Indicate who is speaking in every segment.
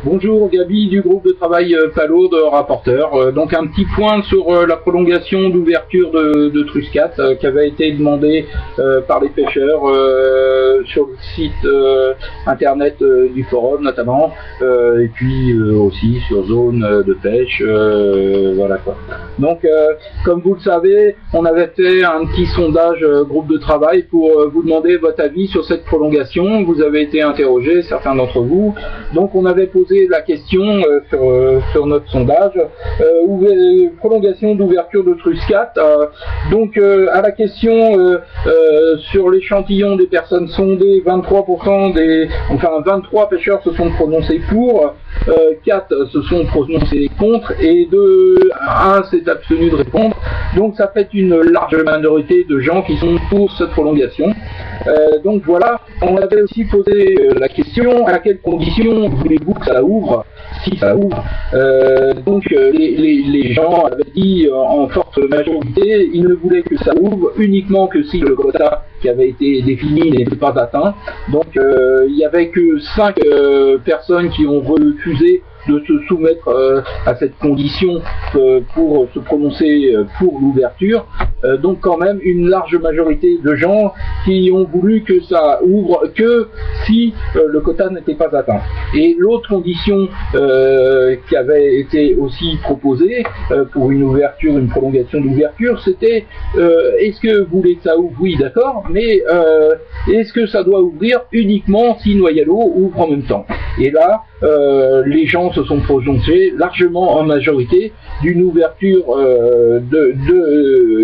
Speaker 1: Bonjour, Gabi du groupe de travail Palourde, rapporteur. Donc un petit point sur la prolongation d'ouverture de Truscat qui avait été demandée par les pêcheurs sur le site internet du forum notamment, et puis aussi sur zone de pêche, voilà quoi. Donc comme vous le savez, on avait fait un petit sondage groupe de travail pour vous demander votre avis sur cette prolongation. Vous avez été interrogés, certains d'entre vous. Donc on avait posé la question sur notre sondage, prolongation d'ouverture de Truscat. Donc à la question sur l'échantillon des personnes sondées, 23% enfin 23 pêcheurs se sont prononcés pour, 4 se sont prononcés contre et 1 s'est abstenu de répondre. Donc ça fait une large minorité de gens qui sont pour cette prolongation. Donc voilà, on avait aussi posé la question, à quelles conditions voulez-vous que ça ouvre, si ça ouvre. Donc les gens avaient dit en forte majorité, ils ne voulaient que ça ouvre uniquement que si le quota qui avait été défini n'était pas atteint. Donc il n'y avait que 5 personnes qui ont refusé de se soumettre à cette condition pour se prononcer pour l'ouverture. Donc quand même une large majorité de gens qui ont voulu que ça ouvre que si le quota n'était pas atteint. Et l'autre condition qui avait été aussi proposée pour une ouverture, une prolongation d'ouverture, c'était est-ce que vous voulez que ça ouvre? Oui, d'accord, mais est-ce que ça doit ouvrir uniquement si Noyalo ouvre en même temps? Et là, les gens se sont prononcés largement en majorité d'une ouverture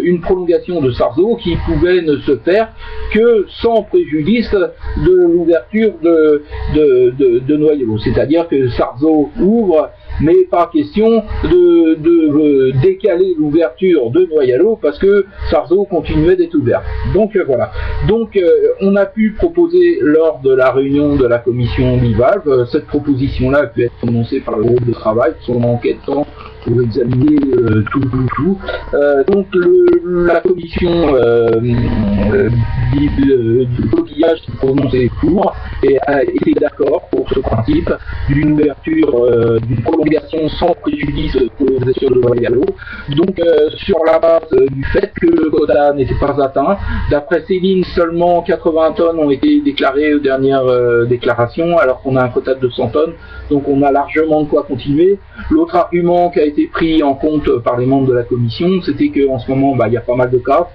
Speaker 1: une prolongation de Sarzeau qui pouvait ne se faire que sans préjudice de l'ouverture de Noyalo. C'est-à-dire que Sarzeau ouvre, mais pas question de décaler l'ouverture de Noyalo parce que Sarzeau continuait d'être ouvert. Donc voilà. Donc on a pu proposer lors de la réunion de la commission Bivalve, cette proposition-là a pu être prononcée par le groupe de travail sur l'enquête pour examiner tout. Donc la commission du coquillage s'est prononcée pour et a été d'accord pour ce principe d'une ouverture, d'une prolongation sans préjudice aux pêcheurs de Noyalo. Donc sur la base du fait que le quota n'était pas atteint, d'après Céline, seulement 80 tonnes ont été déclarées aux dernières déclarations, alors qu'on a un quota de 200 tonnes, donc on a largement de quoi continuer. L'autre argument qui a été pris en compte par les membres de la commission, c'était qu'en ce moment, il y a pas mal de cas.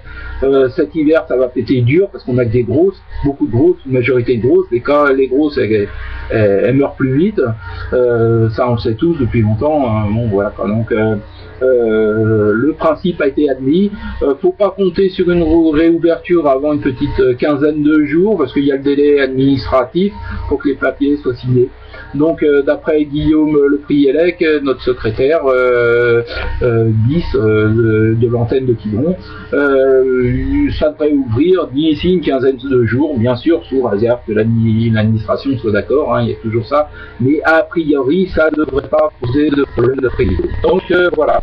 Speaker 1: Cet hiver, ça va péter dur parce qu'on a que des grosses, beaucoup de grosses, une majorité de grosses. Les grosses, elles meurent plus vite. Ça, on le sait tous depuis longtemps. Bon, voilà quoi. Donc, le principe a été admis. Faut pas compter sur une réouverture avant une petite quinzaine de jours parce qu'il y a le délai administratif pour que les papiers soient signés. Donc d'après Guillaume Lepriellec, notre secrétaire 10 de l'antenne de Quiberon, ça devrait ouvrir d'ici une quinzaine de jours, bien sûr sous réserve que l'administration soit d'accord, il y a toujours ça, mais a priori ça ne devrait pas poser de problème de prévision. Donc voilà.